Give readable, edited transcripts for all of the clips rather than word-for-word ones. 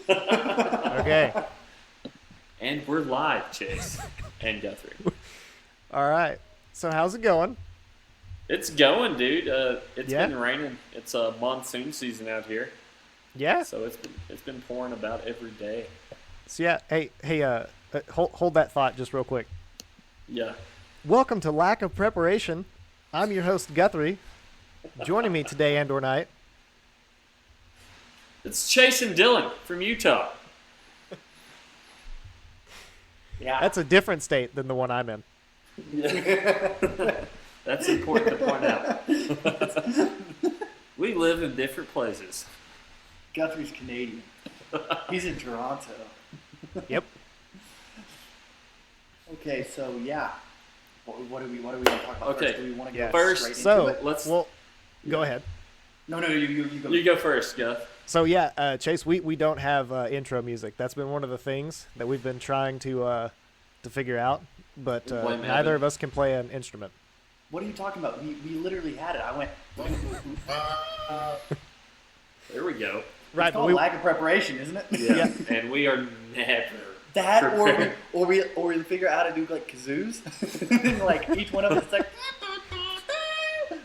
Okay. And we're live, Chase and Guthrie. All right. So how's it going? It's going, dude. It's Yeah? been raining. It's a monsoon season out here, Yeah. so it's been pouring about every day. So yeah. Hey. Hold that thought just real quick. Yeah. Welcome to Lack of Preparation. I'm your host Guthrie. Joining me today and or night. It's Chase and Dylan from Utah. Yeah. That's a different state than the one I'm in. That's important to point out. We live in different places. Guthrie's Canadian. He's in Toronto. Yep. Okay, so yeah. What do we want to talk about Okay. first? Do we want to Yeah. go First, straight So into it? Let's. well, go ahead. No, you go. You go first, Guth. So yeah, Chase, we don't have intro music. That's been one of the things that we've been trying to figure out, but Blame neither Evan. of us can play an instrument. What are you talking about? We literally had it. I went. There we go. Right, It's but called we, lack of preparation, isn't it? Yeah. And we are never That prepared. or we figure out how to do like kazoos, and like each one of us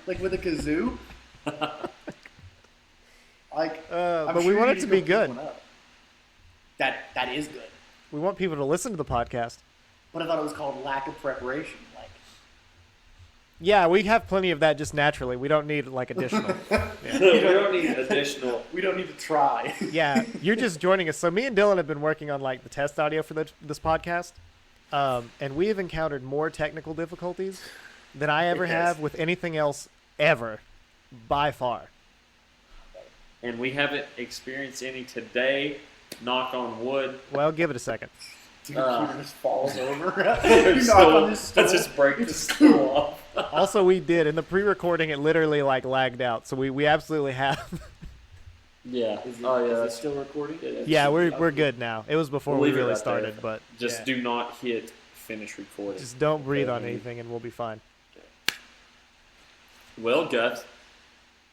like with a kazoo. Like, I'm but sure we want you it need to go be pick good. one up. That is good. We want people to listen to the podcast. But I thought it was called lack of preparation. Like, Yeah, we have plenty of that just naturally. We don't need like additional. we don't need additional. we don't need to try. Yeah, you're just joining us. So me and Dylan have been working on like the test audio for this podcast, and we have encountered more technical difficulties than I ever Yes. have with anything else ever, by far. And we haven't experienced any today. Knock on wood. Well, give it a second. Dude, computer just falls over. You you knock on this stool. Let's just break the stool off. Also, we did in the pre-recording. It literally like lagged out, so we absolutely have. Yeah. Is it, Oh yeah. is it That's still recording? Yeah, we're good now. It was before We'll we leave it really right started, there. but Just yeah. do not hit finish recording. Just don't breathe on Okay. anything, and we'll be fine. Well, Gus,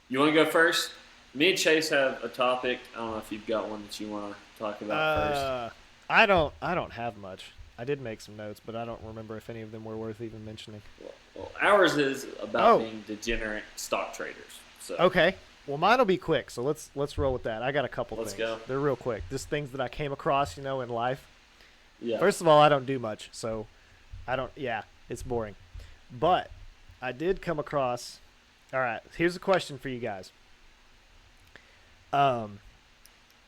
you want to go first? Me and Chase have a topic. I don't know if you've got one that you want to talk about first. I don't have much. I did make some notes, but I don't remember if any of them were worth even mentioning. Well, ours is about Oh. being degenerate stock traders. So Okay. Well, mine will be quick, so let's roll with that. I got a couple Let's things. go. They're real quick. Just things that I came across, in life. yeah. First of all, I don't do much, so I don't. Yeah, it's boring. But I did come across. All right, here's a question for you guys.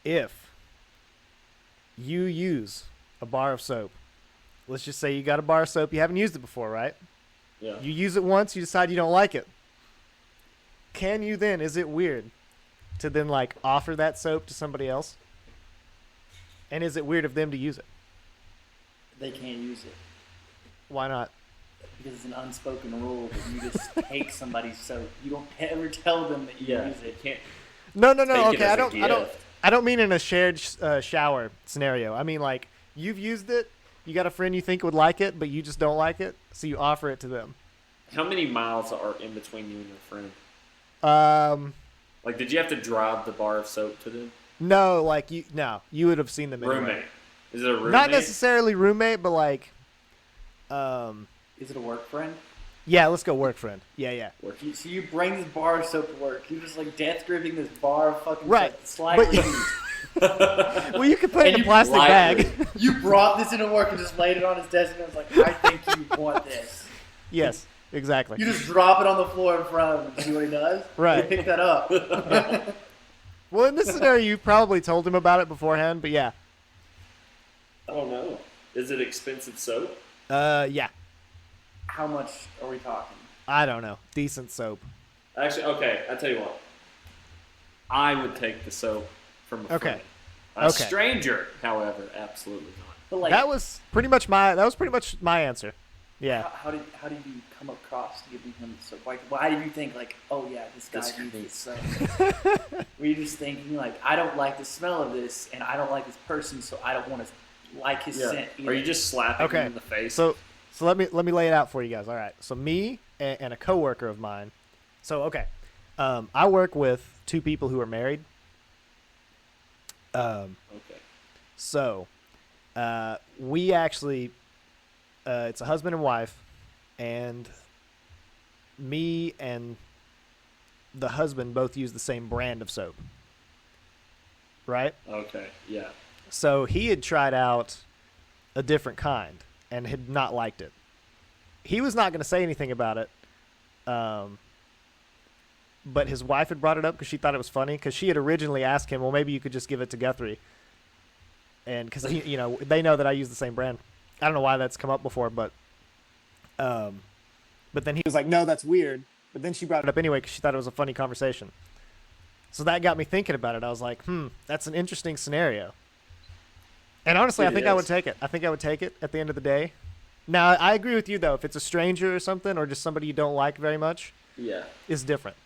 If you use a bar of soap, let's just say you got a bar of soap, you haven't used it before, right? yeah. You use it once, you decide you don't like it. Can you then, is it weird to then like offer that soap to somebody else? And is it weird of them to use it? They can't use it. Why not? Because it's an unspoken rule that you just take somebody's soap. You don't ever tell them that you Yeah. use it. You can't No, take it okay, as I a don't gift. I don't mean in a shared shower scenario. I mean like you've used it, you got a friend you think would like it, but you just don't like it, so you offer it to them. How many miles are in between you and your friend? Like, did you have to drive the bar of soap to them? No, like you would have seen them anyway. Roommate. Is it a roommate? Not necessarily roommate, but like Is it a work friend? yeah, let's go work friend. Yeah. So you bring this bar of soap to work. You're just like death gripping this bar of fucking Right. soap slightly. But- Well, you could put it And in a you plastic lightly- bag. You brought this into work and just laid it on his desk and was like, I think you want this. Yes, exactly. You just drop it on the floor in front of him and see what he does. Right. You pick that up. Well, in this scenario, you probably told him about it beforehand, but yeah. I don't know. Is it expensive soap? Yeah. How much are we talking? I don't know. Decent soap. Actually, okay. I tell you what. I would take the soap from a Okay. friend. A Okay. stranger, however, absolutely not. But like, That was pretty much my answer. Yeah. how did you come across giving him soap? Like, why did you think like, oh yeah, this guy This needs soap? Were you just thinking like, I don't like the smell of this, and I don't like this person, so I don't want to like his Yeah. scent. Are you just slapping Okay. him in the face? So let me lay it out for you guys. All right. So me and a coworker of mine. So okay, I work with two people who are married, Okay. So, we actually, it's a husband and wife, and me and the husband both use the same brand of soap. Right? Okay. Yeah. So he had tried out a different kind and had not liked it. He was not going to say anything about it. But his wife had brought it up because she thought it was funny, because she had originally asked him, well, maybe you could just give it to Guthrie. And because, they know that I use the same brand. I don't know why that's come up before, but then he was like, no, that's weird. But then she brought it up anyway because she thought it was a funny conversation. So that got me thinking about it. I was like, that's an interesting scenario. And honestly, I think I would take it. I think I would take it at the end of the day. Now, I agree with you, though. If it's a stranger or something, or just somebody you don't like very much, yeah, it's different.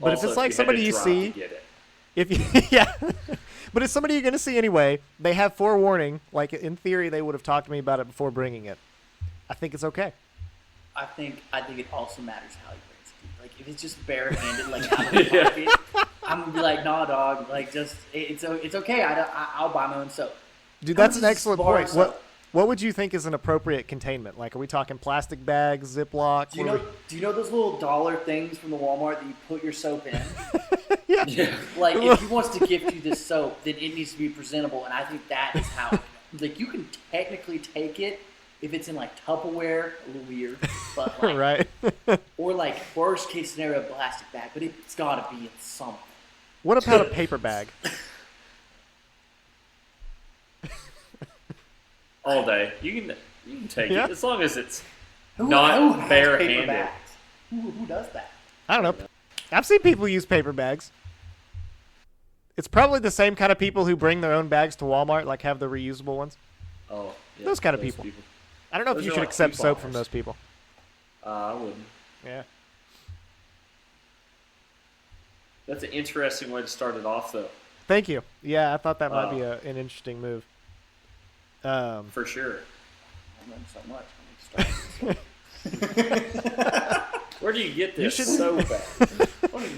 But also, if it's like somebody you see, but it's somebody you're going to see anyway, they have forewarning. Like, in theory, they would have talked to me about it before bringing it. I think it's okay. I think it also matters how he brings it. Like, if it's just barehanded, like out of the pocket, I'm gonna be like, nah, dog. Like, just it's okay. I'll buy my own soap. Dude, that's an excellent point. What would you think is an appropriate containment? Like, are we talking plastic bags, Ziploc? Do you know those little dollar things from the Walmart that you put your soap in? Yeah. Like, if he wants to gift you this soap, then it needs to be presentable, and I think that is how. Like, you can technically take it if it's in like Tupperware, a little weird, but like, right. Or like worst case scenario, plastic bag, but it's got to be in something. What about a paper bag? All day. You can take it as long as it's Who not has barehanded. paper bags? Who does that? I don't know. I've seen people use paper bags. It's probably the same kind of people who bring their own bags to Walmart, like have the reusable ones. Oh, yeah, those kind of people. I don't know if you should accept soap from those people. I wouldn't. Yeah. That's an interesting way to start it off, though. Thank you. Yeah, I thought that might be an interesting move. For sure. I learned so much. Where do you get this so bad?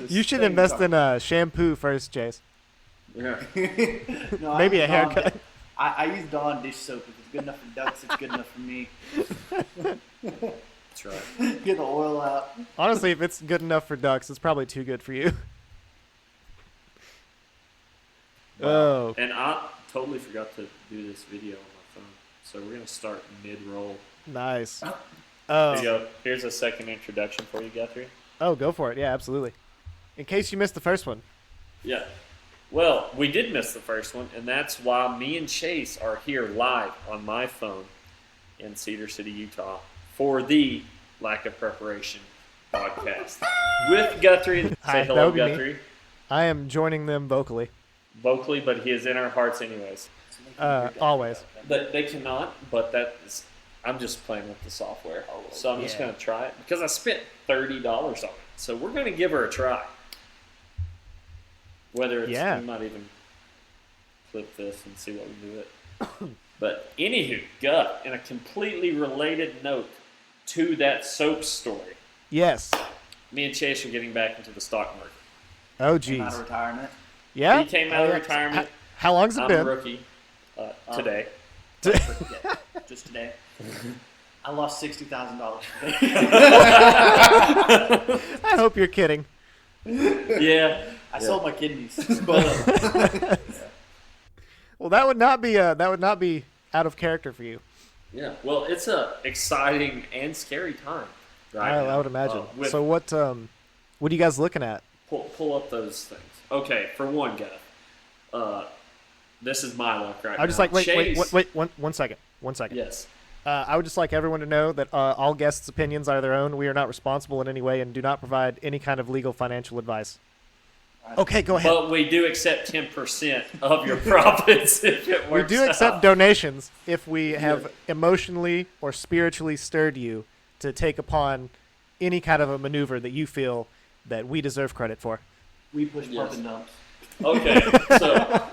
You should invest in shampoo first, Chase. Yeah. No, maybe a haircut. I use Dawn dish soap. If it's good enough for ducks, it's good enough for me. That's right. Get the oil out. Honestly, if it's good enough for ducks, it's probably too good for you. Wow. Oh. And I totally forgot to do this video on my phone. So we're going to start mid-roll. Nice. Here you go. Here's a second introduction for you, Guthrie. Oh, go for it. Yeah, absolutely. In case you missed the first one. Yeah. Well, we did miss the first one, and that's why me and Chase are here live on my phone in Cedar City, Utah, for the Lack of Preparation podcast with Guthrie. Hi, Say hello, Guthrie. I am joining them vocally. Vocally, but he is in our hearts anyways. Always. But they cannot, but I'm just playing with the software. So I'm just going to try it because I spent $30 on it. So we're going to give her a try. Whether it's, we might even flip this and see what we do it. But anywho, Gut, in a completely related note to that soap story. Yes. Me and Chase are getting back into the stock market. Oh, Came out geez. of retirement. Yeah? He came out of retirement. How long's it I'm been? a rookie today. Just today. I lost $60,000 today. I hope you're kidding. Yeah. I sold my kidneys. But, Well, that would not be out of character for you. Yeah. Well, it's a exciting and scary time. Right I now. would imagine. So what are you guys looking at? Pull up those things. Okay, for one, guy. This is my luck right now. I would just like wait one second. Yes. I would just like everyone to know that all guests' opinions are their own. We are not responsible in any way and do not provide any kind of legal financial advice. Okay, go ahead. But we do accept 10% of your profits if it works. We do accept donations if we have emotionally or spiritually stirred you to take upon any kind of a maneuver that you feel that we deserve credit for. we push pump and dumps. Okay, so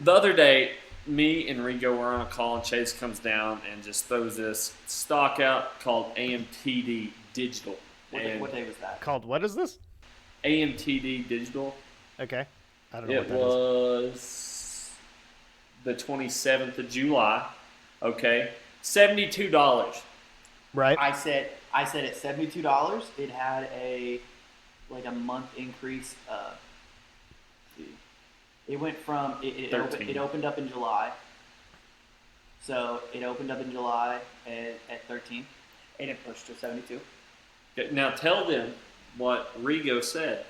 the other day, me and Rigo were on a call, and Chase comes down and just throws this stock out called AMTD Digital. What day was that? Called what is this? AMTD Digital. Okay. I don't know It what that is. was the 27th of July. Okay, $72. Right. I said at $72. It had a month increase. It went from it opened up in July. So it opened up in July at 13, and it pushed to 72. Now tell them what Rigo said.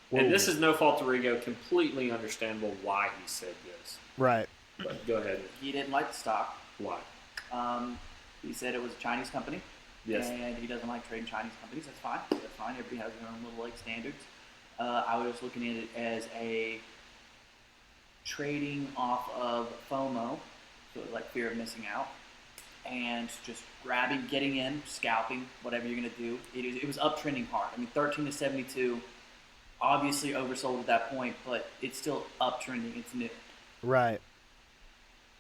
Whoa. And this is no fault to Rigo. Completely understandable why he said this. Right. But go ahead. He didn't like the stock. Why? He said it was a Chinese company. Yes. And he doesn't like trading Chinese companies. That's fine. Everybody has their own little standards. I was looking at it as a trading off of FOMO, so it was like fear of missing out, and just grabbing, getting in, scalping, whatever you're gonna do. It was uptrending hard. I mean, 13 to 72, obviously oversold at that point, but it's still uptrending. It's new. Right.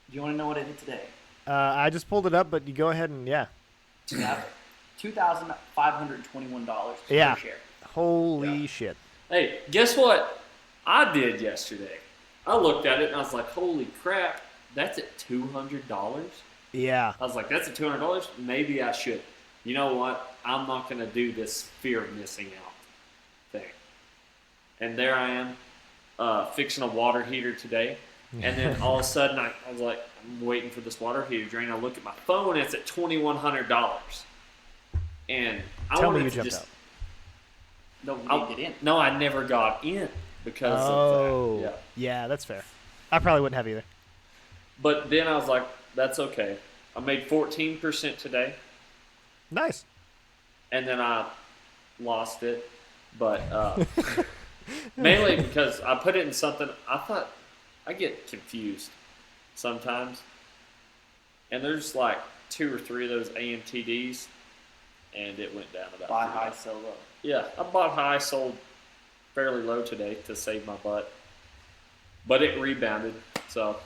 Do you want to know what it hit today? I just pulled it up, but you go ahead and $2,521 Yeah. per share. Holy shit. Hey, guess what I did yesterday? I looked at it and I was like, holy crap, that's at $200? Yeah. I was like, that's at $200? Maybe I should. You know what? I'm not going to do this fear of missing out thing. And there I am, fixing a water heater today. And then all of a sudden, I was like, I'm waiting for this water heater to drain. I look at my phone, and it's at $2,100. And I Tell me wanted you to jumped just... out. No, you didn't get in. No, I never got in because of that. Yeah, that's fair. I probably wouldn't have either. But then I was like, that's okay. I made 14% today, Nice. and then I lost it. But mainly because I put it in something, I thought I get confused sometimes. And there's like 2 or 3 of those AMTDs, and it went down about Buy $3. high, sell low. Yeah, I bought high, sold fairly low today to save my butt. But it rebounded, so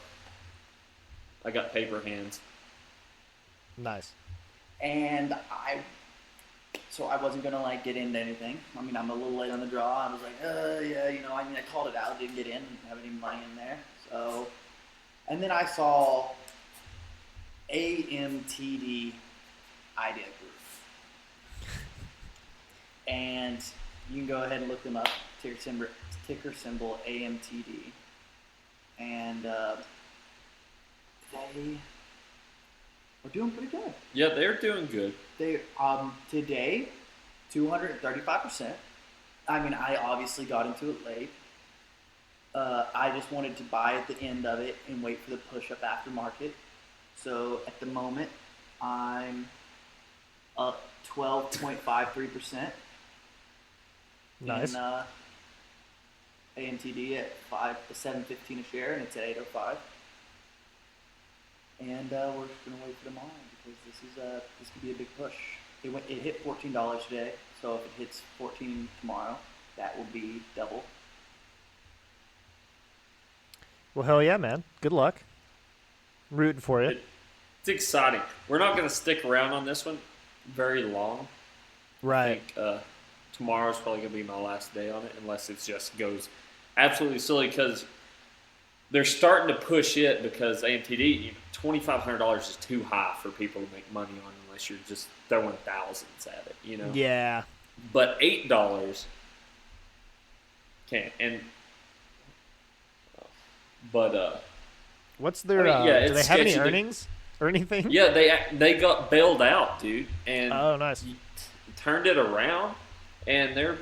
I got paper hands. Nice. And I wasn't gonna get into anything. I mean, I'm a little late on the draw. I was like, I called it out, didn't get in, didn't have any money in there. So, and then I saw AMTD Idea Group, and you can go ahead and look them up. Ticker symbol AMTD, and they are doing pretty good. Yeah, they're doing good. They today 235%. I mean, I obviously got into it late. I just wanted to buy at the end of it and wait for the push up after market. So at the moment, I'm up 12.53%. Nice. In AMTD at $7.15 a share, and it's at 8.05. And we're just gonna wait for tomorrow because this could be a big push. It hit $14 today, so if it hits 14 tomorrow, that will be double. Well, hell yeah, man. Good luck. Rooting for you. It's exciting. We're not going to stick around on this one very long. Right. I think tomorrow's probably going to be my last day on it, unless it just goes absolutely silly because they're starting to push it because AMTD, $2,500 is too high for people to make money on unless you're just throwing thousands at it, Yeah. But $8 can't. What's their? Do they have any earnings or anything? Yeah, they got bailed out, dude, and Oh, nice. Turned it around, and they're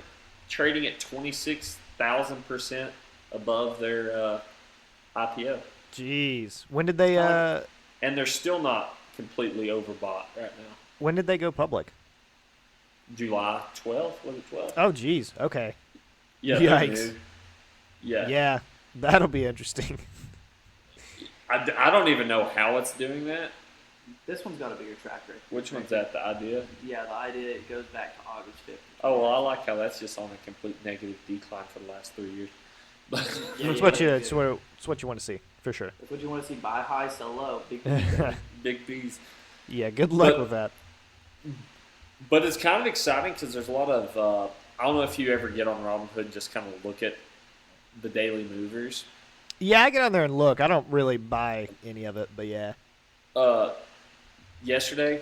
trading at 26,000% above their IPO. Jeez. When did they? And they're still not completely overbought right now. When did they go public? July 12th, was it 12th? Oh, jeez. Okay. Yeah. they're Yikes. new. Yeah. Yeah, that'll be interesting. I don't even know how it's doing that. This one's got a bigger track record. Which one's that? The idea? Yeah, the idea it goes back to August 5th. Oh, well, I like how that's just on a complete negative decline for the last 3 years. It's what you want to see for sure. That's what you want to see. Buy high, sell low. Big Big B's. Yeah, good luck with that. But it's kind of exciting because there's a lot of I don't know if you ever get on Robinhood and just kind of look at the daily movers. Yeah, I get on there and look. I don't really buy any of it, but yeah. Yesterday,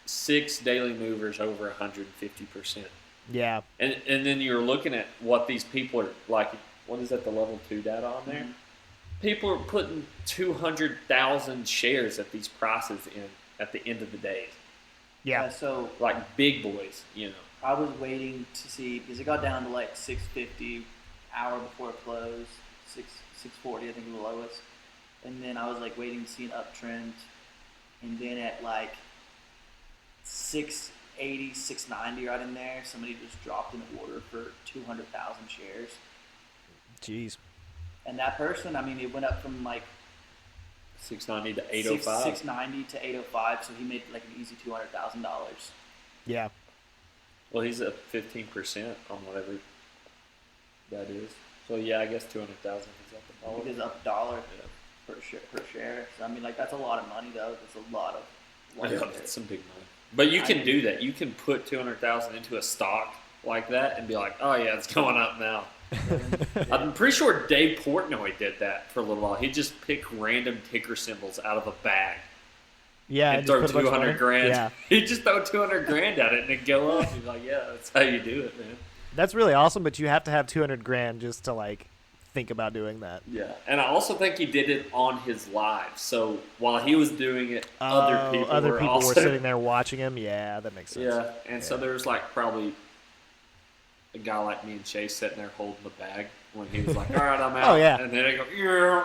6 daily movers over 150%. Yeah. And then you're looking at what these people are like. What is that? The level 2 data on there. People are putting 200,000 shares at these prices in at the end of the day. Yeah. So like big boys, I was waiting to see because it got down to like 650 hour before close, 640 I think was the lowest, and then I was like waiting to see an uptrend, and then at like 680, 690 right in there, somebody just dropped an order for 200,000 shares. Jeez. And that person, I mean, it went up from like 690 to 805. 690 to 805, so he made like an easy $200,000. Yeah. Well, he's at 15% on whatever that is. So yeah, I guess 200,000 is up a dollar. It is up $1 per share. So I mean, like that's a lot of money though. That's a lot of. Yeah, that's some big money. But you can do that. You can put 200,000 into a stock like that and be like, oh yeah, it's going up now. I'm pretty sure Dave Portnoy did that for a little while. He'd just pick random ticker symbols out of a bag. Yeah, and throw 200 grand. Yeah. He'd just throw 200 grand at it and it'd go up. He's like, yeah, that's how you do it, man. That's really awesome, but you have to have 200 grand just to like think about doing that. Yeah, and I also think he did it on his live. So while he was doing it, other people were sitting there watching him. Yeah, that makes sense. Yeah, and so there was like probably a guy like me and Chase sitting there holding the bag when he was like, all right, I'm out. Oh, yeah. And then I go,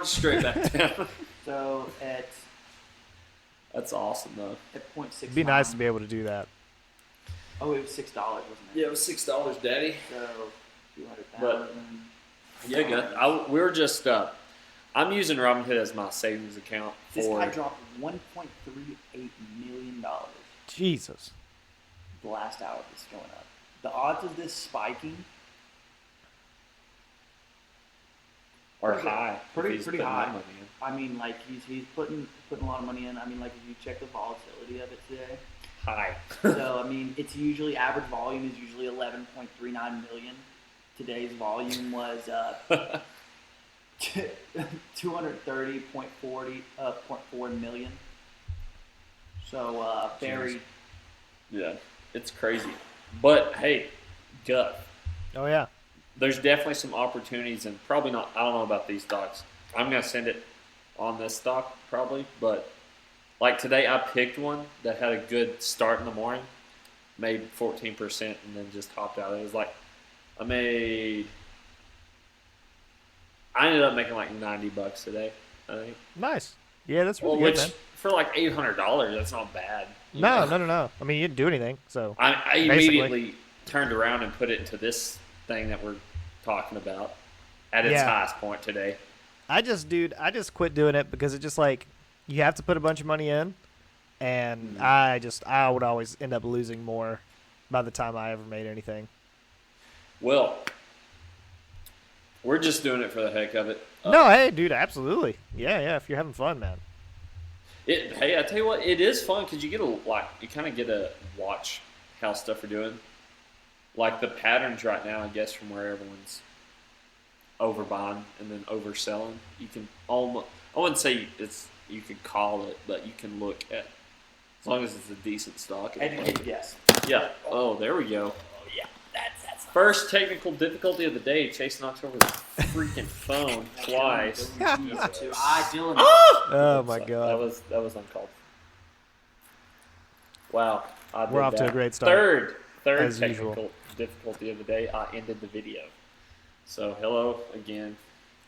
straight back down. So That's awesome, though. At 0.69. It'd be nice to be able to do that. Oh, it was $6, wasn't it? Yeah, it was $6, Daddy. So 200,000. Yeah, good. We were just. I'm using Robinhood as my savings account. This guy dropped $1.38 million. Jesus. The last hour of this going up. The odds of this spiking are high. Pretty high. I mean, like he's putting a lot of money in. I mean, like if you check the volatility of it today. High. So I mean, it's usually average volume is usually 11.39 million. Today's volume was 230.4 million. So very. Yeah, it's crazy. But hey, gut. Oh yeah. There's definitely some opportunities, and probably not. I don't know about these stocks. I'm gonna send it on this stock probably, but like today, I picked one that had a good start in the morning, made 14%, and then just hopped out. It was like I ended up making like $90 today, I think. Nice. Yeah, that's really good, which man. for like $800, that's not bad. No. I mean, you didn't do anything, so I immediately turned around and put it into this thing that we're talking about at its highest point today. I just quit doing it because it just like you have to put a bunch of money in, and I would always end up losing more by the time I ever made anything. Well, we're just doing it for the heck of it. No, hey, dude, absolutely. Yeah, if you're having fun, man. Hey, I tell you what, it is fun because you kind of get to watch how stuff are doing. Like the patterns right now, I guess, from where everyone's overbuying and then overselling. You can almost, I wouldn't say you could call it, but you can look at, as long as it's a decent stock. Educated guess. Yeah. Oh, there we go. Oh, yeah. That's First technical difficulty of the day. Chase knocked over the freaking phone twice. Dylan. Oh my god. That was uncalled for. Wow. We're off to a great start. Third as technical usual. difficulty of the day. I ended the video. So hello again.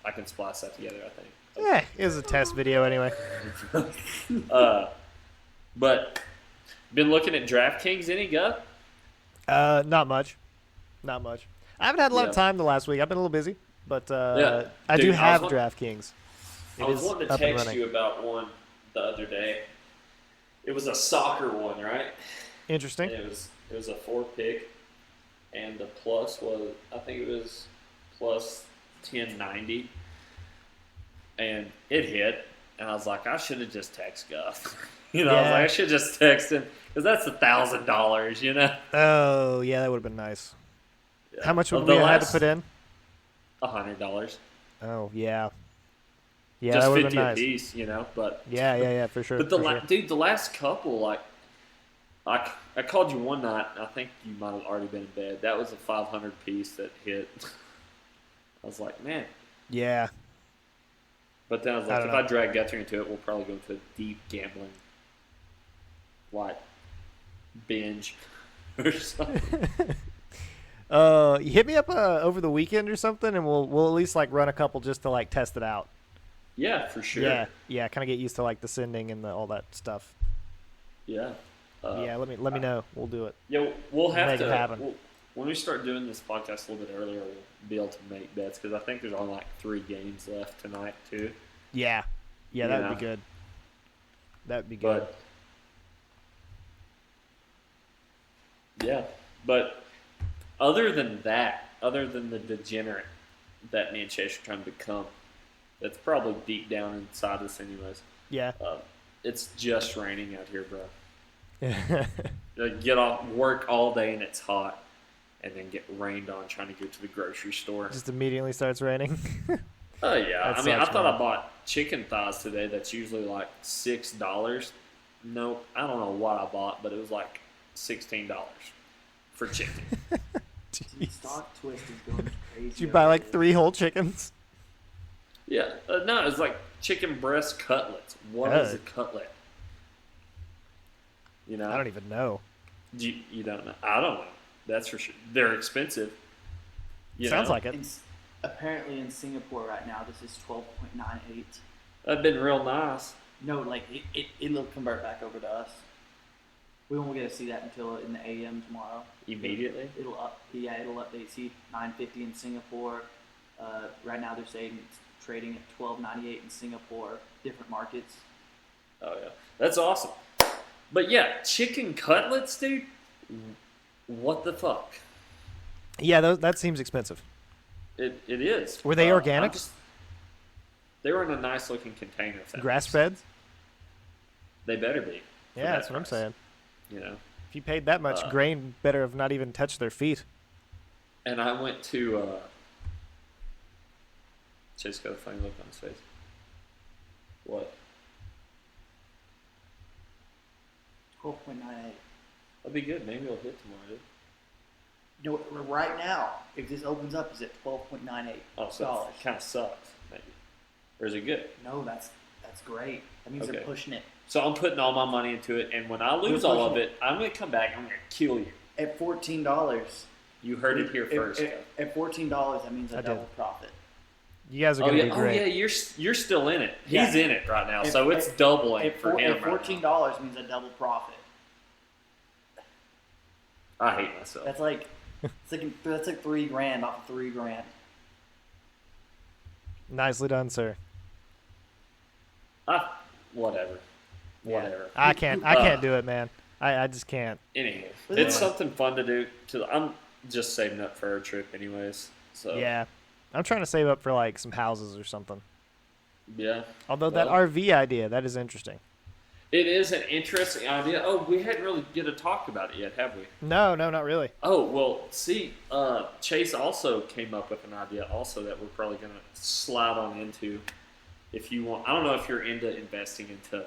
I can splice that together, I think. Yeah, it was a test video anyway. But been looking at DraftKings any, Gut? Not much. I haven't had a lot of time the last week. I've been a little busy, but I do have DraftKings. I was wanting to text you about one the other day. It was a soccer one, right? Interesting. And it was a 4-pick, and the plus was, I think it was plus 1090, and it hit. And I was like, I should have just texted Gus. I was like, I should just text him because that's $1,000, Oh yeah, that would have been nice. Yeah. How much would we have had to put in? $100. Oh yeah. Yeah, just that would've 50 been a nice. piece, But Yeah, for sure. but for sure. dude, the last couple, like, I called you one night. And I think you might have already been in bed. That was a 500 piece that hit. I was like, man. Yeah. But then I was I like, don't if know. I drag Guthrie into it, we'll probably go into a deep gambling, like, binge or something. You hit me up over the weekend or something, and we'll at least like run a couple just to like test it out. Yeah, for sure. Yeah, kind of get used to like the sending and all that stuff. Yeah. Yeah, let me know. We'll do it. Yeah, we'll have Make it to. happen. When we start doing this podcast a little bit earlier, we'll be able to make bets because I think there's only like 3 games left tonight too. Yeah, You that know. would be good. That'd be good. But yeah, but other than that, other than the degenerate that me and Chase are trying to become, that's probably deep down inside us, anyways. Yeah. It's just raining out here, bro. Get off work all day and it's hot, and then get rained on trying to go to the grocery store. Just immediately starts raining. Oh yeah, That I mean, sucks, I thought man. I bought chicken thighs today. That's usually like $6. Nope, I don't know what I bought, but it was like $16 for chicken. Stock twist is going crazy. Did you buy over like here. 3 whole chickens? Yeah, no, it's like chicken breast cutlets. What is a cutlet? You know, I don't even know. You don't know. I don't know. That's for sure. They're expensive. Sounds like it. Apparently in Singapore right now, this is 12.98. That'd been real nice. No, like it'll convert back over to us. We won't get to see that until in the AM tomorrow. Immediately. It'll update. See, 9.50 in Singapore. Right now they're saying it's trading at 12.98 in Singapore. Different markets. Oh yeah, that's awesome. But yeah, chicken cutlets, dude. What the fuck? Yeah, that seems expensive. It is. Were they organic? They were in a nice looking container. Grass fed? They better be. for Yeah, that that's what I'm price, saying. You know. If you paid that much, grain better have not even touched their feet. And I went to. Chase got a funny look on his face. What? 12.98. That'd be good. Maybe it'll hit tomorrow, dude. No, right now, if this opens up, is at 12.98 Oh, so dollars. it kind of sucks, maybe. Or is it good? No, that's great. That means Okay. they're pushing it So I'm putting all my money into it, and when I lose They're all of pushing it, I'm going to come back and I'm going to kill you. at $14. You heard it here first. At $14, that means I a did. double profit. You guys are Oh going to yeah, be great. you're still in it. Yeah. He's in it right now, At- so it's at- doubling At, for him. at right $14 means a double profit. now. I hate myself. That's like that's like $3,000 off of $3,000. Nicely done, sir. Whatever. Yeah. Whatever. I can't do it, man. I just can't. Anyway, But it's yeah. something fun to do. I'm just saving up for a trip, anyways. So Yeah. I'm trying to save up for like some houses or something. yeah. Although that Well, RV idea, that is interesting. it is an interesting idea. Oh, we hadn't really get to talk about it yet, have we? No, not really. Oh well, see, Chase also came up with an idea also that we're probably gonna slide on into. If you want, I don't know if you're into investing into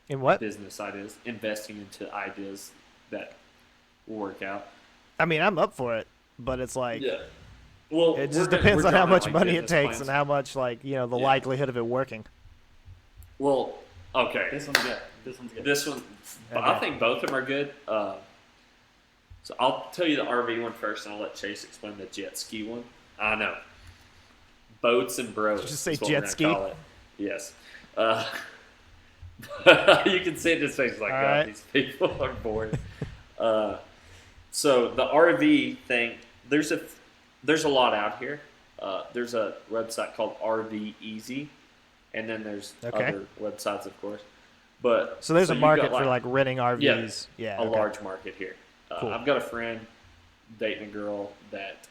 In what? business ideas, investing into ideas that will work out. I mean, I'm up for it, but it's like Yeah. Well, it just depends we're on how drawing, much like, money it business takes plans. and how much like, the Yeah. likelihood of it working. Well, okay. This one's good. This one's good. This one, I Okay. think both of them are good. So I'll tell you the RV one first, and I'll let Chase explain the jet ski one. I know. Boats and bros. Did you just say is what jet we're gonna ski? call it. Yes. You can see it in his face like, All God, right. these people are bored. So the RV thing, there's a lot out here. There's a website called RV Easy, and then there's Okay. other websites, of course. But So there's a you've market got, for like renting RVs. Yeah. a okay. large market here. Cool. I've got a friend dating a girl that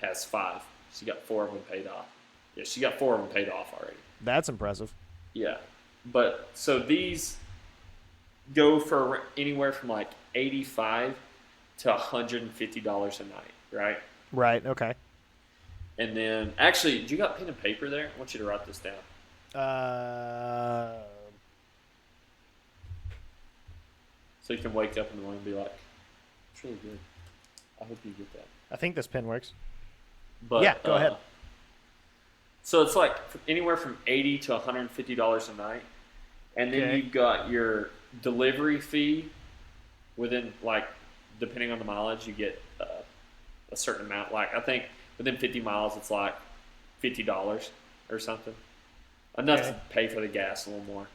has 5. She got 4 of them paid off. Yeah, she got 4 of them paid off already. That's impressive. Yeah, but so these go for anywhere from like $85 to $150 a night, right? Right. Okay. And then, actually, you got pen and paper there? I want you to write this down. So you can wake up in the morning and be like, it's really good. I hope you get that. I think this pen works. But, yeah, go ahead. So it's like anywhere from $80 to $150 a night. And then you've got your delivery fee within, like, depending on the mileage, you get a certain amount. Like, I think within 50 miles, it's like $50 or something. Enough to pay for the gas a little more.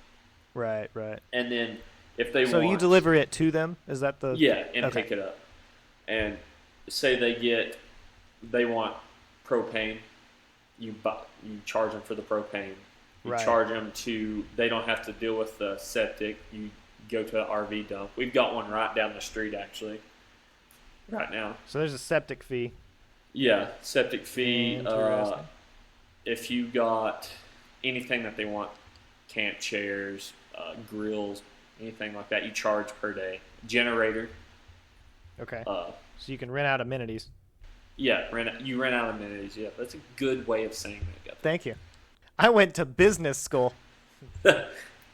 Right. And then if they So you deliver it to them? Is that the... Yeah, and pick it up. And say they want propane, you charge them for the propane. You charge them they don't have to deal with the septic. You go to an RV dump. We've got one right down the street, actually, right now. So there's a septic fee. Yeah, septic fee. If you got anything that they want, camp chairs, grills, anything like that, you charge per day. Generator. Okay. So you can rent out amenities. Yeah, you rent out amenities. Yeah, that's a good way of saying that, Guthrie. Thank you. I went to business school.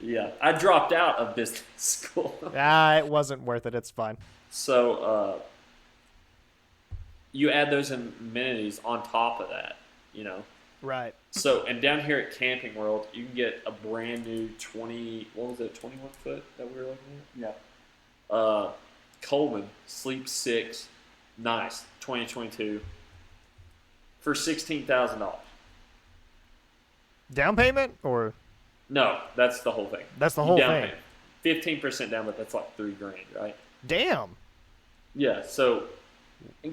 Yeah, I dropped out of business school. It wasn't worth it. It's fine. So you add those amenities on top of that, you know. Right. So, and down here at Camping World, you can get a brand new 21 foot that we were looking at? Yeah. Coleman Sleep 6, nice, 2022, for $16,000. Down payment or? No, that's the whole thing. That's the whole thing. 15% down, but that's like $3,000, right? Damn. Yeah. So.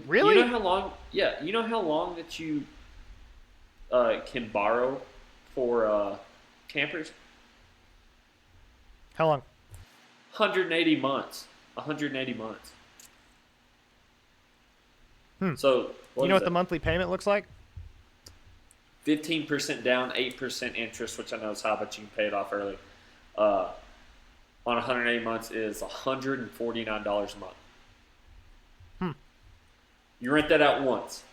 Really? You know how long? Yeah. You know how long that you can borrow for campers? How long? 180 months. 180 months. So you know what the monthly payment looks like? 15% down, 8% interest, which I know is high, but you can pay it off early. On 180 months is $149 a month. You rent that out once.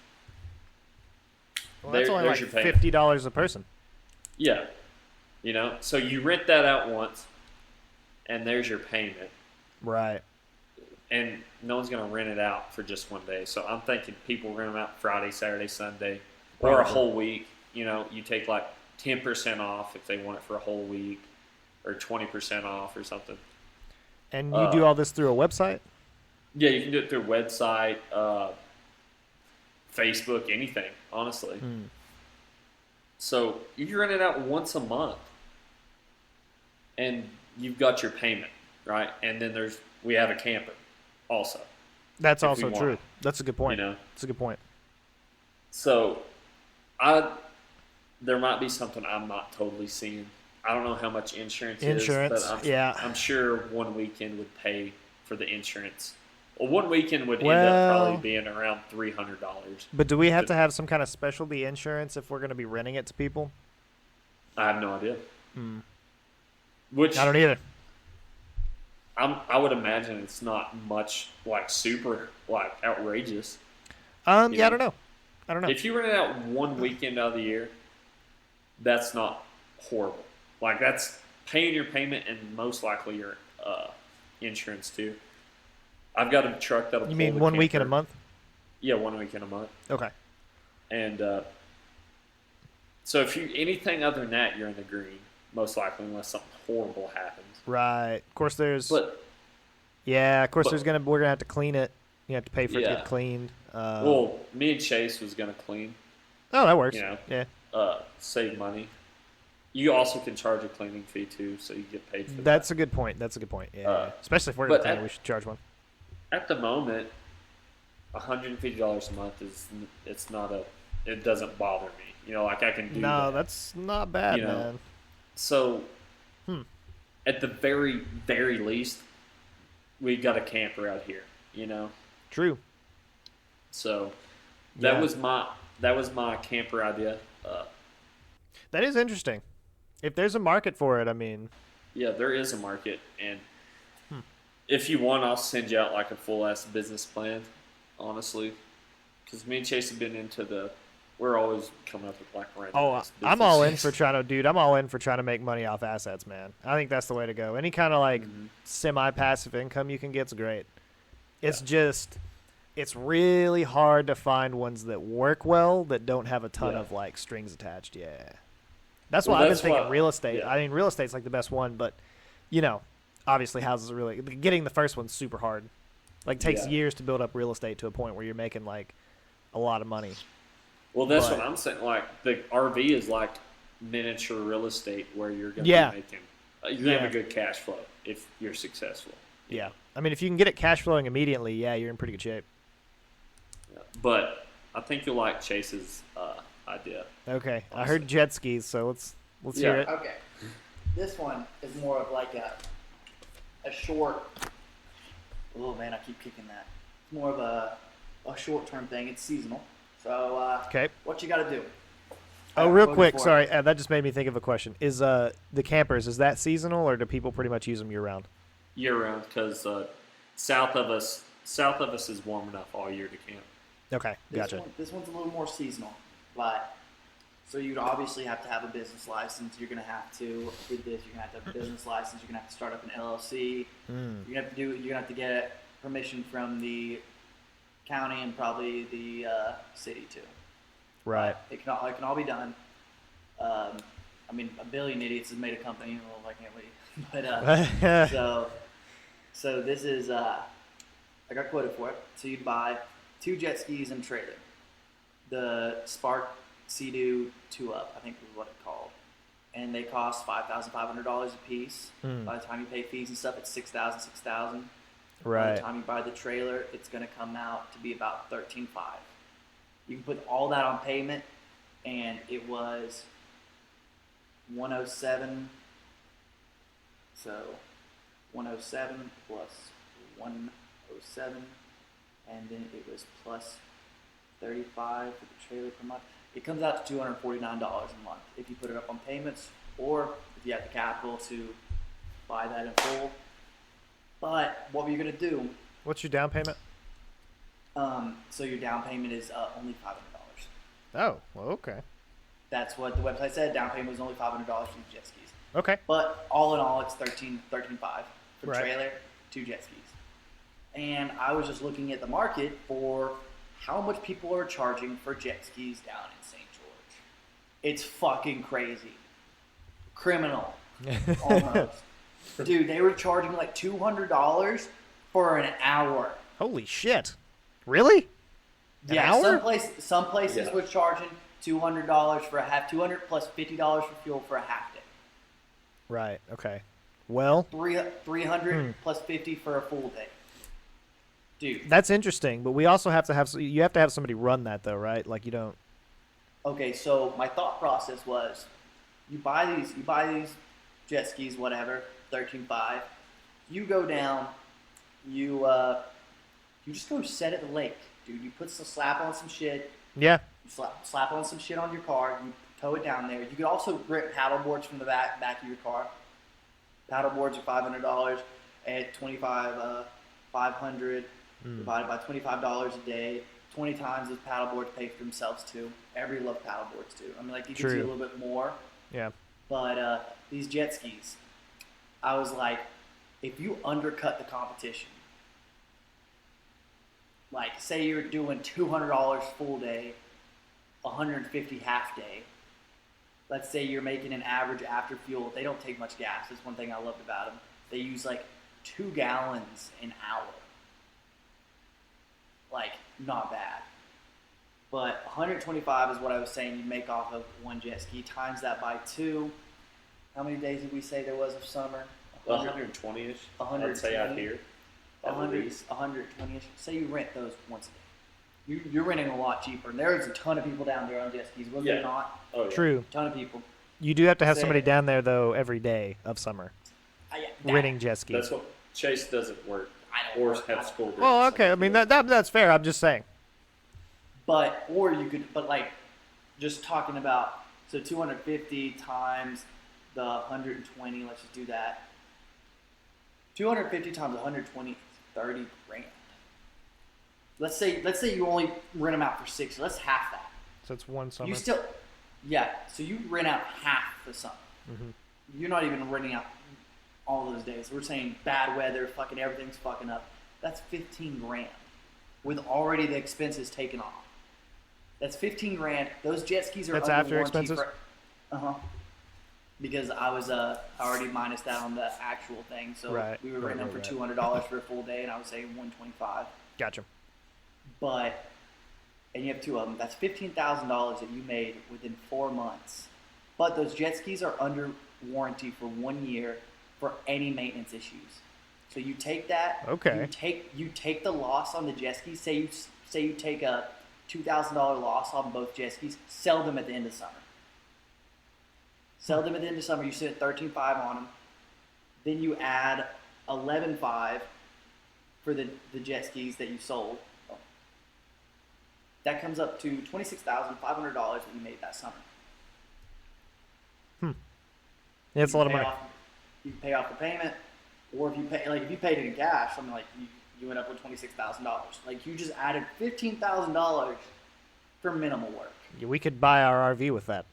Well, that's only like your payment. $50 a person. Yeah. You know, so you rent that out once, and there's your payment. Right. And no one's going to rent it out for just one day. So I'm thinking people rent them out Friday, Saturday, Sunday, or a whole week. You know, you take like 10% off if they want it for a whole week, or 20% off or something. And you do all this through a website? Yeah, you can do it through a website, Facebook, anything, honestly. So you can rent it out once a month, and you've got your payment, right? And then we have a camper also. That's also true. That's a good point. You know? That's a good point. So there might be something I'm not totally seeing. I don't know how much insurance is, but I'm sure one weekend would pay for the insurance. Well, one weekend would end up probably being around $300. But do we have to have some kind of specialty insurance if we're going to be renting it to people? I have no idea. Which I don't either. I would imagine it's not much like super like outrageous. I don't know. If you rent it out one weekend out of the year, that's not horrible. Like that's paying your payment and most likely your insurance too. I've got a truck that'll. You mean 1 week in a month? Yeah, 1 week in a month. Okay. And so if you anything other than that, you're in the green most likely, unless something horrible happens. Right. Of course, there's. we're gonna have to clean it. You have to pay for it to get cleaned. Well, me and Chase was gonna clean. Oh, that works. You know, yeah. Save money. You also can charge a cleaning fee too, so you get paid for that. That's a good point. Yeah. Especially if we're gonna clean it, we should charge one. At the moment, $150 a month it doesn't bother me. You know, like I can do that. No, that's not bad, man. So, at the very, very least, we got a camper out here, you know? True. So, that was my camper idea. That is interesting. If there's a market for it, I mean. Yeah, there is a market, and if you want, I'll send you out like a full-ass business plan, honestly. Because me and Chase have been into the we're always coming up with like random. Oh, I'm all in for trying to make money off assets, man. I think that's the way to go. Any kind of like semi-passive income you can get's great. It's just, it's really hard to find ones that work well that don't have a ton of like strings attached. Yeah, that's why I've been thinking real estate. I mean, real estate's like the best one, but obviously houses are really getting the first one's super hard. Like takes years to build up real estate to a point where you're making like a lot of money. Well, that's what I'm saying. Like the RV is like miniature real estate where you're going to be making, you're going to have a good cash flow if you're successful. Yeah. I mean, if you can get it cash flowing immediately, you're in pretty good shape. Yeah. But I think you'll like Chase's idea. Okay. Honestly. I heard jet skis, so let's hear it. Okay. This one is more of like a short. Oh man, I keep kicking that. It's more of a short-term thing. It's seasonal. So, what you got to do? Oh, real quick, sorry, that just made me think of a question. Is the campers, is that seasonal, or do people pretty much use them year-round? Year-round, because south of us is warm enough all year to camp. Okay, gotcha. This one's a little more seasonal, but so you'd obviously have to have a business license. You're going to have to, with this, you're going to have a business license. You're going to have to start up an LLC. You're going to have to get permission from the county and probably the city too. Right. It can all be done. I mean, a billion idiots has made a company. Well, why can't we? But so this is I got quoted for it. So you'd buy 2 jet skis and trailer. The Spark Sea-Doo 2-Up, I think is what it's called, and they cost $5,500 a piece. By the time you pay fees and stuff, it's $6,000. Right. By the time you buy the trailer, it's going to come out to be about $13,500. You can put all that on payment, and it was $107. So 107 plus 107, and then it was plus 35 for the trailer per month. It comes out to $249 a month if you put it up on payments, or if you have the capital to buy that in full. But what were you going to do? What's your down payment? So your down payment is only $500. Oh, well, okay. That's what the website said. Down payment was only $500 for the jet skis. Okay. But all in all, it's $13,500 for the right. trailer, 2 jet skis. And I was just looking at the market for how much people are charging for jet skis down in St. George. It's fucking crazy. Criminal. Almost. Dude, they were charging like $200 for an hour. Holy shit. Really? An hour? Some places were charging $200 for a half, $200 plus $50 for fuel for a half day. Right, okay. Well, $300 plus $50 for a full day. Dude. That's interesting, but we also have to have somebody run that though, right? Like you don't. Okay, so my thought process was you buy these jet skis, whatever, $13,500. You go down, you just go set at the lake, dude. You slap on some shit. Yeah. You slap on some shit on your car. You tow it down there. You could also rent paddle boards from the back of your car. Paddle boards are $500 at $500 divided by $25 a day. 20 times those paddle boards pay for themselves too. Everybody loves paddle boards too. I mean, like you can see a little bit more. Yeah. But these jet skis, I was like, if you undercut the competition, like say you're doing $200 full day, $150 half day. Let's say you're making an average after fuel. They don't take much gas. That's one thing I loved about them. They use like 2 gallons an hour. Like, not bad. But 125 is what I was saying you make off of one jet ski. Times that by 2. How many days did we say there was of summer? 120-ish. 120. I'd say out here. 120-ish. Say you rent those once a day. You're renting a lot cheaper. And there's a ton of people down there on jet skis. Was there not? Oh, yeah. True. A ton of people. You do have to have somebody down there, though, every day of summer. Renting jet skis. That's what Chase doesn't work. Or have school. Well, okay. I mean, that's fair. I'm just saying. But like, just talking about, so 250 times the 120, let's just do that. 250 times 120, 30 grand. Let's say you only rent them out for 60. Let's half that. So it's one summer. So you rent out half the summer. Mm-hmm. You're not even renting out all those days. We're saying bad weather, fucking everything's fucking up. That's $15,000 with already the expenses taken off. That's $15,000. Those jet skis are That's under after warranty expenses? Because I was already minus that on the actual thing, so we were renting them for $200 for a full day, and I was saying $125. Gotcha. And you have two of them. That's $15,000 that you made within 4 months. But those jet skis are under warranty for 1 year for any maintenance issues. So you take that. Okay. You take the loss on the jet skis. Say you take a $2,000 loss on both jet skis. Sell them at the end of summer. You sit at $13,500 on them. Then you add $11,500 for the jet skis that you sold. That comes up to $26,500 that you made that summer. Yeah, it's a lot of money. You can pay off the payment, or if you paid it in cash, something like you went up with $26,000. Like you just added $15,000 for minimal work. Yeah, we could buy our RV with that.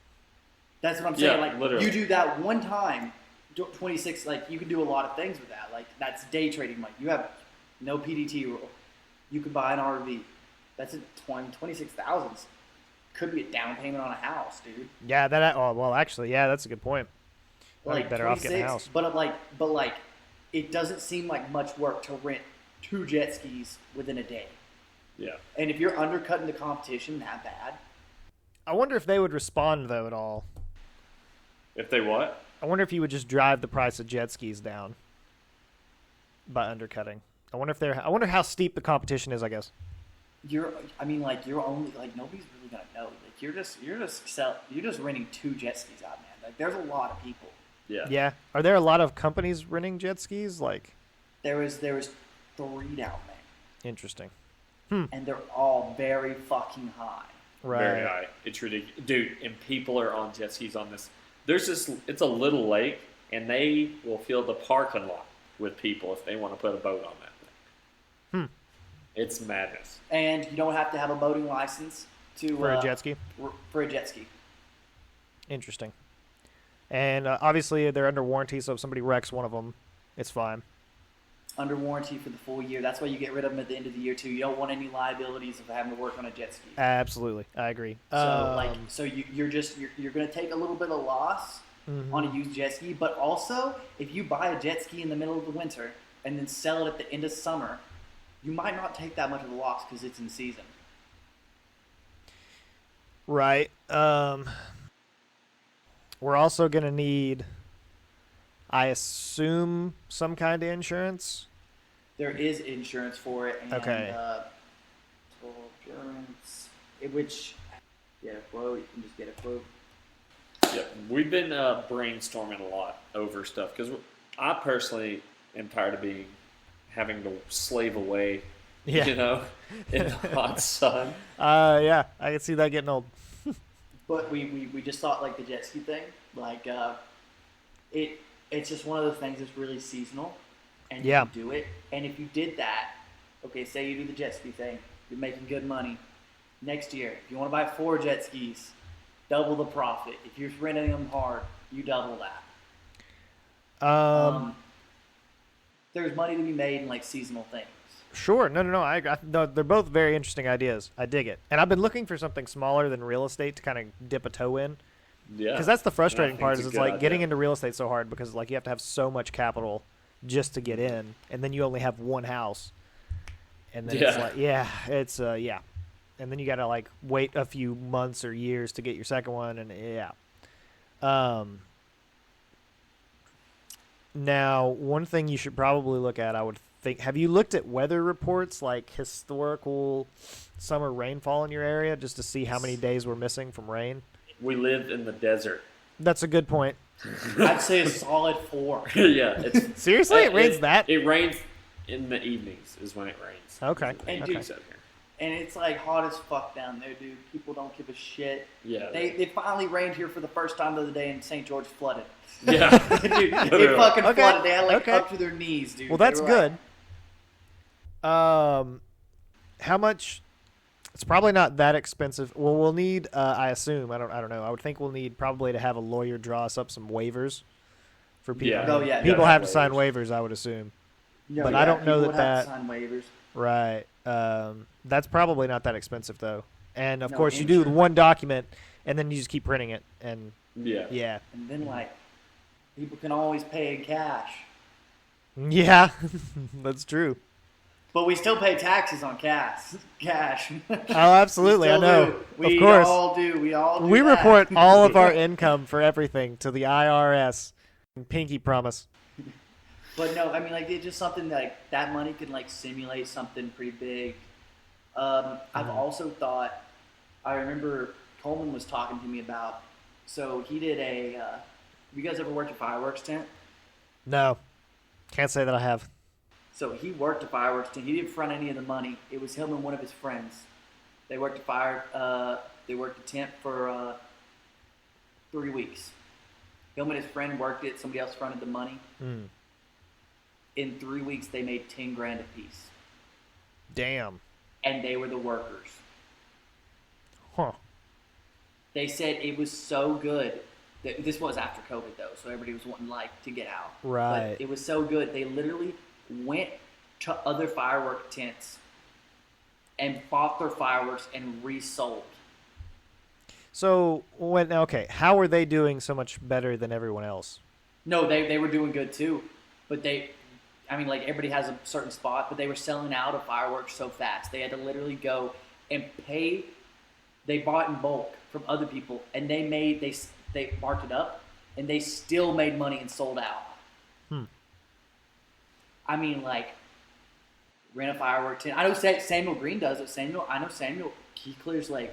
That's what I'm saying. Yeah, like literally. you do that one time, 26. Like you can do a lot of things with that. Like that's day trading money. You have no PDT rule. You could buy an RV. That's $26,000. Could be a down payment on a house, dude. Yeah, actually, that's a good point. I'd be better off getting a house. But it doesn't seem like much work to rent 2 jet skis within a day. Yeah. And if you're undercutting the competition that bad, I wonder if they would respond though at all. If they what? I wonder if you would just drive the price of jet skis down by undercutting. I wonder how steep the competition is, I guess. you're only nobody's really gonna know. Like you're just renting 2 jet skis out, man. Like there's a lot of people. Yeah. Yeah. Are there a lot of companies renting jet skis? Like, There was 3 down there, interesting. and they're all very fucking high. Right. Very high. It's ridiculous. Dude, and people are on jet skis on this. It's a little lake, and they will fill the parking lot with people if they want to put a boat on that thing. It's madness. And you don't have to have a boating license For a jet ski? For a jet ski. Interesting. And obviously they're under warranty, so if somebody wrecks one of them, it's fine. Under warranty for the full year. That's why you get rid of them at the end of the year too. You don't want any liabilities of having to work on a jet ski. Absolutely, I agree. So you're going to take a little bit of loss on a used jet ski, but also if you buy a jet ski in the middle of the winter and then sell it at the end of summer, you might not take that much of a loss because it's in season. Right. We're also going to need, I assume, some kind of insurance. There is insurance for it. And, Okay. Total insurance, get a quote. You can just get a quote. Yeah, we've been brainstorming a lot over stuff because I personally am tired of having to slave away, Yeah. in the hot sun. Yeah, I can see that getting old. But we just thought like the jet ski thing, it's just one of those things that's really seasonal, and you can do it. And if you did that, okay, say you do the jet ski thing, you're making good money. Next year, if you want to buy 4 jet skis, double the profit. If you're renting them hard, you double that. There's money to be made in like seasonal things. Sure. No. No, they're both very interesting ideas. I dig it. And I've been looking for something smaller than real estate to kind of dip a toe in. Yeah. Because that's the frustrating part is it's it's a like good getting idea. into real estate so hard because like you have to have so much capital just to get in, and then you only have one house. And then it's like, and then you got to like wait a few months or years to get your second one, and now, one thing you should probably look at, I would think, have you looked at weather reports, like historical summer rainfall in your area, just to see how many days we're missing from rain? We live in the desert. That's a good point. I'd say a solid 4. Yeah. It's, Seriously? It rains that? It rains in the evenings is when it rains. Okay. And Peaks out here. And it's like hot as fuck down there, dude. People don't give a shit. Yeah. They finally rained here for the first time the other day, and St. George flooded. Yeah. Dude, it fucking Okay. flooded. They had like Okay. up to their knees, dude. Well, They that's were good. How much? It's probably not that expensive. Well, we'll need, I assume, I don't know. I would think we'll need probably to have a lawyer draw us up some waivers for people. Yeah. Oh, yeah. People have to waivers. sign waivers, I would assume. No, But yeah, I don't know people would have that to sign waivers. Right. That's probably not that expensive, though. And, of No, course, you do insurance. one document, and then you just keep printing it. And, Yeah. yeah. And then, like, people can always pay in cash. Yeah, that's true. But we still pay taxes on cash. Oh, absolutely. I know. We Of course. all do. We all do We that. report all of our income for everything to the IRS. Pinky promise. But no, I mean, like, it's just something like that money could, like, simulate something pretty big. I've also thought, I remember Coleman was talking to me about, so he did have you guys ever worked a fireworks tent? No. Can't say that I have. So he worked a fireworks tent. He didn't front any of the money. It was him and one of his friends. They worked they worked the tent for 3 weeks. Him and his friend worked it. Somebody else fronted the money. Mm. In 3 weeks, they made $10,000 a piece, Damn. and they were the workers. Huh. They said it was so good. This was after COVID though, so everybody was wanting to get out. Right. But it was so good. They literally went to other firework tents and bought their fireworks and resold. So, how are they doing so much better than everyone else? No, they were doing good too, but everybody has a certain spot, but they were selling out of fireworks so fast. They had to literally go and pay. They bought in bulk from other people, and they marked it up, and they still made money and sold out. I mean, rent a firework tent. I know Samuel Green does it. I know Samuel, he clears last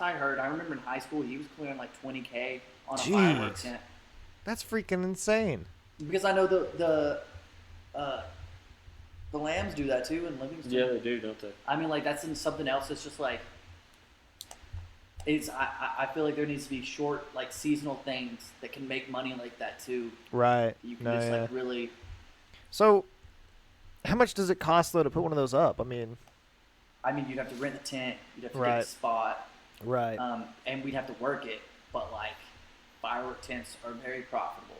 I heard, I remember in high school, he was clearing $20K on a firework tent. That's freaking insane. Because I know the Lambs do that too in Livingston. Yeah, they do, don't they? I mean, that's in something else that's just I feel like there needs to be short, seasonal things that can make money like that too. Right. You can really. So, how much does it cost though to put one of those up? I mean, you'd have to rent the tent. You'd have to get Right. the spot. right. And we'd have to work it. But firework tents are very profitable.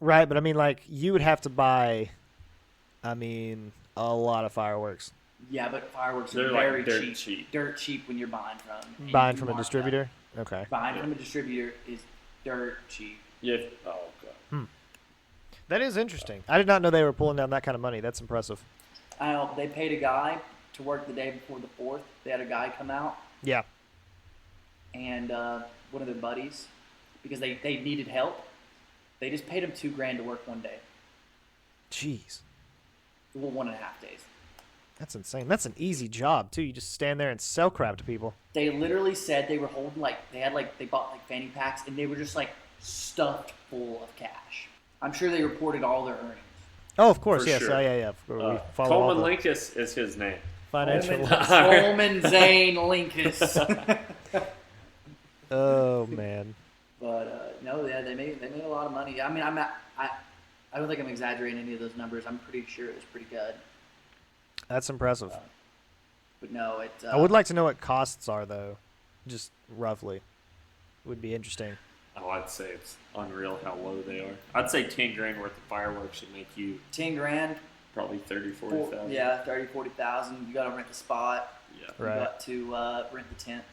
Right, but I mean, you would have to buy, a lot of fireworks. Yeah, but fireworks They're are very dirt cheap. cheap. Dirt cheap when you're buying from. and Buying you from a mark distributor? Okay. Up. Buying from a distributor is dirt cheap. Yeah. Oh god. That is interesting. I did not know they were pulling down that kind of money. That's impressive. I know they paid a guy to work the day before the 4th. They had a guy come out Yeah. and one of their buddies, because they needed help, they just paid him $2,000 to work one day. Jeez. Well, 1.5 days. That's insane. That's an easy job, too. You just stand there and sell crap to people. They literally said they were holding they bought fanny packs and they were just stuffed full of cash. I'm sure they reported all their earnings. Oh, of course. For Yes. sure. Yeah. We follow all Coleman the Linkus is his name. financial. Coleman Zane Linkus. Oh, man. But no, yeah, they made a lot of money. I mean, I don't think I'm exaggerating any of those numbers. I'm pretty sure it was pretty good. That's impressive. But no, I would like to know what costs are, though. Just roughly. Would be interesting. Oh, I'd say it's unreal how low they are. I'd say $10,000 worth of fireworks should make you $10,000. probably 30,000-40,000. Yeah, 30,000-40,000. You got to rent the spot. Yeah. You Right. got to rent the tent.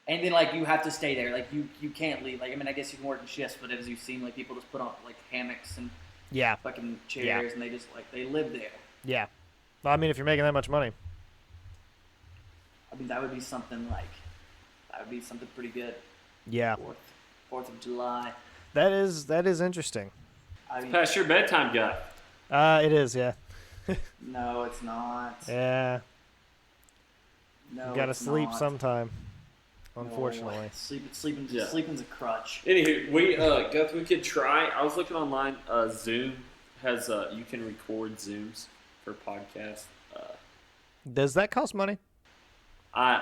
And then you have to stay there. You can't leave. I guess you can work in shifts, but as you've seen, people just put on hammocks and Yeah. fucking chairs, and they just they live there. Yeah. Well, if you're making that much money. That would be something pretty good. Yeah. 4th of July. That is interesting. Past your bedtime, guy. It is, yeah. No, it's not. Yeah. No, You gotta it's sleep not. sometime. No. Unfortunately. Yeah. Sleeping's a crutch. Anywho, we could try. I was looking online. Zoom has you can record Zooms for podcasts. Does that cost money? I'm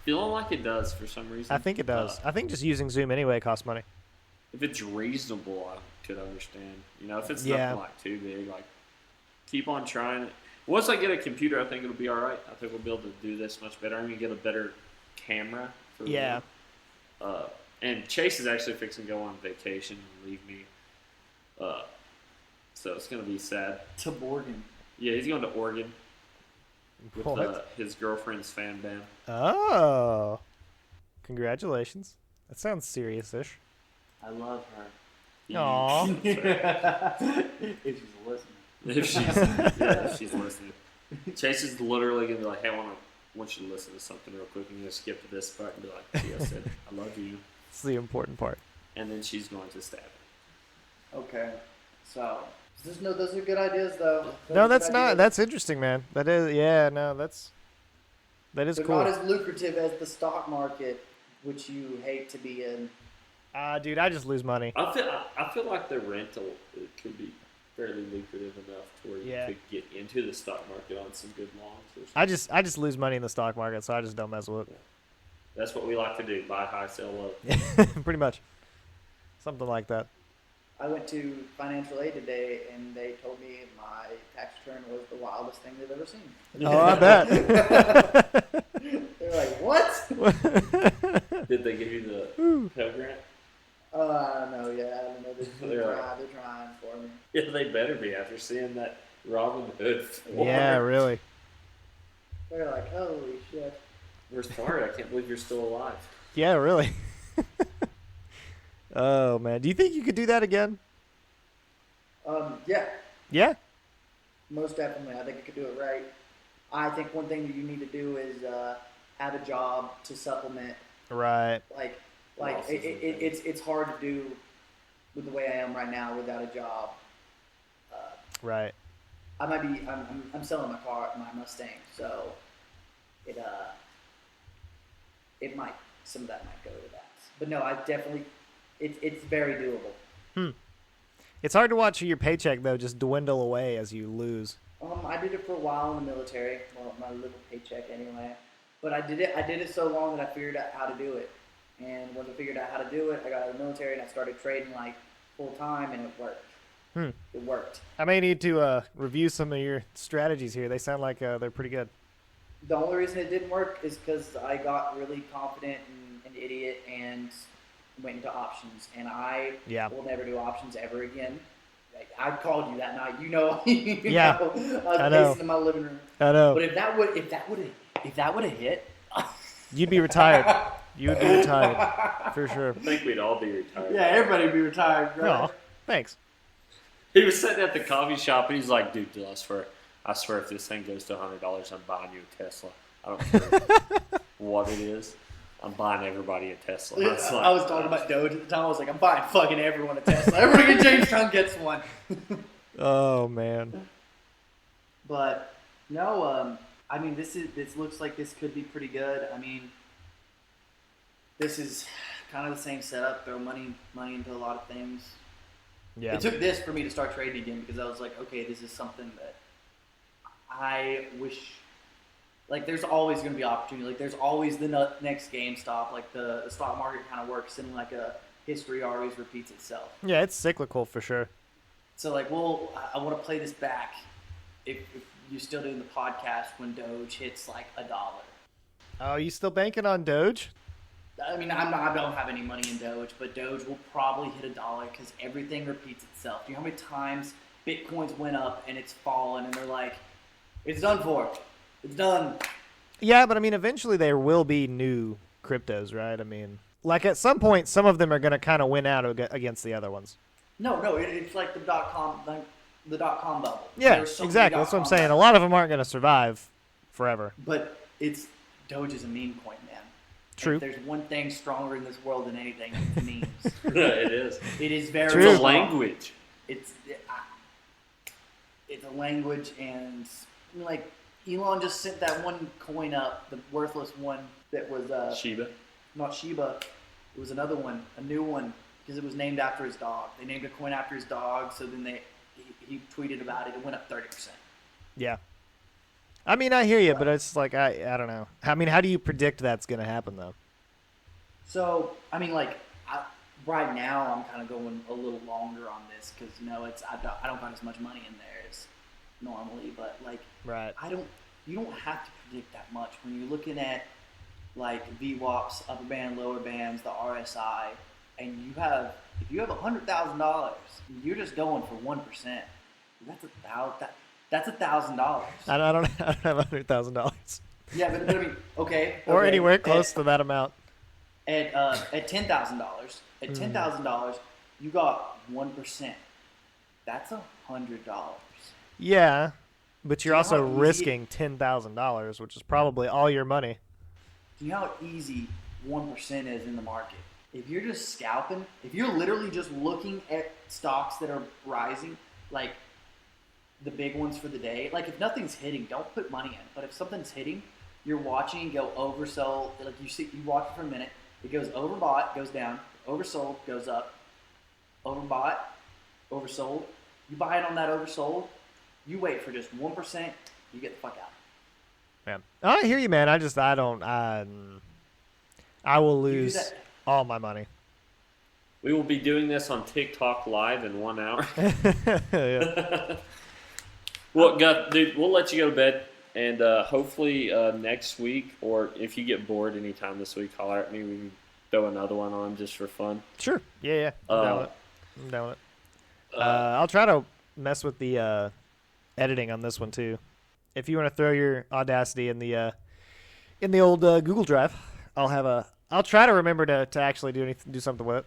feeling like it does for some reason. I think it does. I think just using Zoom anyway costs money. If it's reasonable, I could understand. If it's Yeah. nothing too big, keep on trying it. Once I get a computer, I think it'll be all right. I think we'll be able to do this much better. I'm gonna get a better camera. For Yeah. And Chase is actually fixing to go on vacation and leave me. So it's gonna be sad. To Oregon. Yeah, he's going to Oregon with What? his girlfriend's fan band. Oh. Congratulations. That sounds serious-ish. I love her. Aw. If she's listening. If she's listening. Chase is literally gonna be like, "Hey, I want you to listen to something real quick." And you're gonna skip to this part and be like, "Gee, I said I love you," It's the important part. and then she's going to stab him. Okay. So, those are good ideas, though. Those No, are that's good not. ideas. That's interesting, man. That is. Yeah, no, that is They're cool. not as lucrative as the stock market, which you hate to be in. Dude, I just lose money. I feel like the rental could be fairly lucrative enough to where you Yeah. could get into the stock market on some good longs. Or something. I just lose money in the stock market, so I just don't mess with That's what we like to do: buy high, sell low. it. Pretty much. Something like that. I went to financial aid today, and they told me my tax return was the wildest thing they've ever seen. Oh, I bet. They're like, "What?" Did they give you the Pell Grant? No, yeah, I don't know. They're They're trying for me. Yeah, they better be after seeing that Robin Hood. Yeah, really. They're like, "Holy shit!" Where's Tari? I can't believe you're still alive. Yeah, really. Oh man, do you think you could do that again? Yeah, Yeah. most definitely. I think I could do it right. I think one thing that you need to do is have a job to supplement. Right. Like Losses and things. it's hard to do with the way I am right now without a job. Right. I'm selling my Mustang, so it might, some of that might go to that. But no, I definitely, it's very doable. It's hard to watch your paycheck though just dwindle away as you lose. I did it for a while in the military, well, my little paycheck anyway. But I did it so long that I figured out how to do it. And once I figured out how to do it, I got out of the military and I started trading like full time, and it worked. It worked. I may need to review some of your strategies here. They sound like they're pretty good. The only reason it didn't work is because I got really confident and an idiot and went into options. And I will never do options ever again. I called you that night. You know, Yeah, I was I know. pacing in my living room. I know. But if that would have hit, You'd be retired. You would be retired for sure. I think we'd all be retired. yeah, everybody would be retired. Right? Oh, thanks. He was sitting at the coffee shop and he's like, "Dude, I swear if this thing goes to $100, I'm buying you a Tesla. I don't care what it is. I'm buying everybody a Tesla." I was talking about Doge at the time. I was like, I'm buying fucking everyone a Tesla. Everyone in Jamestown gets one. Oh man. But no, I mean, this looks like this could be pretty good. I mean, this is kind of the same setup. Throw money into a lot of things. Yeah. It took this for me to start trading again because I was like, okay, this is something that I wish. Like, there's always going to be opportunity. Like, there's always the next GameStop. Like, the stock market kind of works in like a history always repeats itself. Yeah, it's cyclical for sure. So, like, well, I want to play this back. If you're still doing the podcast when Doge hits like $1. Oh, you still banking on Doge? I mean, I don't have any money in Doge, but Doge will probably hit $1 because everything repeats itself. Do you know how many times Bitcoins went up and it's fallen and they're like, it's done for. It's done. Yeah, but I mean, eventually there will be new cryptos, right? I mean, like at some point, some of them are going to kind of win out against the other ones. No, it's like the .com bubble. Yeah, There's so many exactly. That's what I'm .com saying. A bubbles. lot of them aren't going to survive forever. But Doge is a meme coin, man. True. If there's one thing stronger in this world than anything, it's memes. It is. It is very True. It's a strong. language. It's a language, and like Elon just sent that one coin up, the worthless one that was Shiba. not Shiba. It was another one, a new one, because it was named after his dog. They named a coin after his dog, so then he tweeted about it. It went up 30%. Yeah. I mean, I hear you, but it's like, I don't know. I mean, how do you predict that's going to happen, though? So, I mean, like, right now I'm kind of going a little longer on this because, I don't got as much money in there normally, but like Right. you don't have to predict that much when you're looking at like VWAPs, upper band, lower bands, the RSI, and if you have $100,000, you're just going for 1%. That's $1,000. I don't have $100,000 Yeah, but I mean, okay. or anywhere close to that amount. At $10,000, you got 1%. That's $100. Yeah, but you're Do you know also how easy risking $10,000, which is probably all your money. Do you know how easy 1% is in the market? If you're just scalping, if you're literally just looking at stocks that are rising, like the big ones for the day, like if nothing's hitting, don't put money in. But if something's hitting, you're watching it go oversold. Like you watch it for a minute. It goes overbought, goes down. Oversold, goes up. Overbought, oversold. You buy it on that oversold. You wait for just 1%. You get the fuck out. Man, I hear you, man. I will You do lose that. all my money. We will be doing this on TikTok live in 1 hour. Yeah. Well, dude, we'll let you go to bed, and hopefully next week, or if you get bored anytime this week, holler at me. We can throw another one on just for fun. Sure. Yeah. I'm down with it. I'm down with it. I'll try to mess with the editing on this one too. If you want to throw your Audacity in the old Google Drive, I'll try to remember to actually do something with it.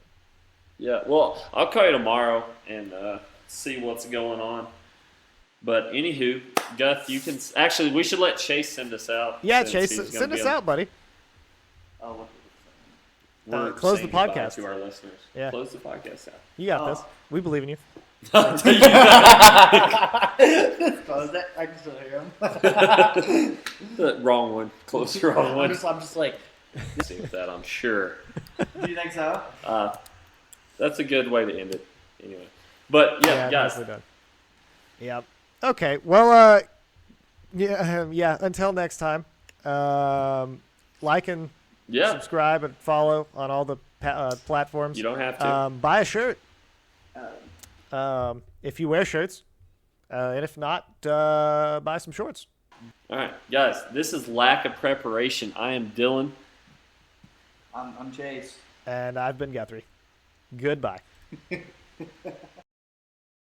Yeah, well, I'll call you tomorrow and see what's going on. But anywho, Guth, you can actually. We should let Chase send us out. Yeah, since Chase, he's gonna send be us on- out, buddy. Oh, We're close saying the podcast. goodbye to our listeners. Yeah. Close the podcast out. You got this. We believe in you. close that. I can still hear him. The wrong one. Close the wrong I'm one. just like, See with that, I'm sure. do you think so? That's a good way to end it. Anyway, but yeah, guys. nicely done. Yep. Okay. Well, yeah. Until next time, like and Yeah, subscribe and follow on all the platforms. you don't have to. Buy a shirt if you wear shirts, and if not, buy some shorts. All right, guys. This is Lack of Preparation. I am Dylan. I'm Chase. And I've been Guthrie. Goodbye.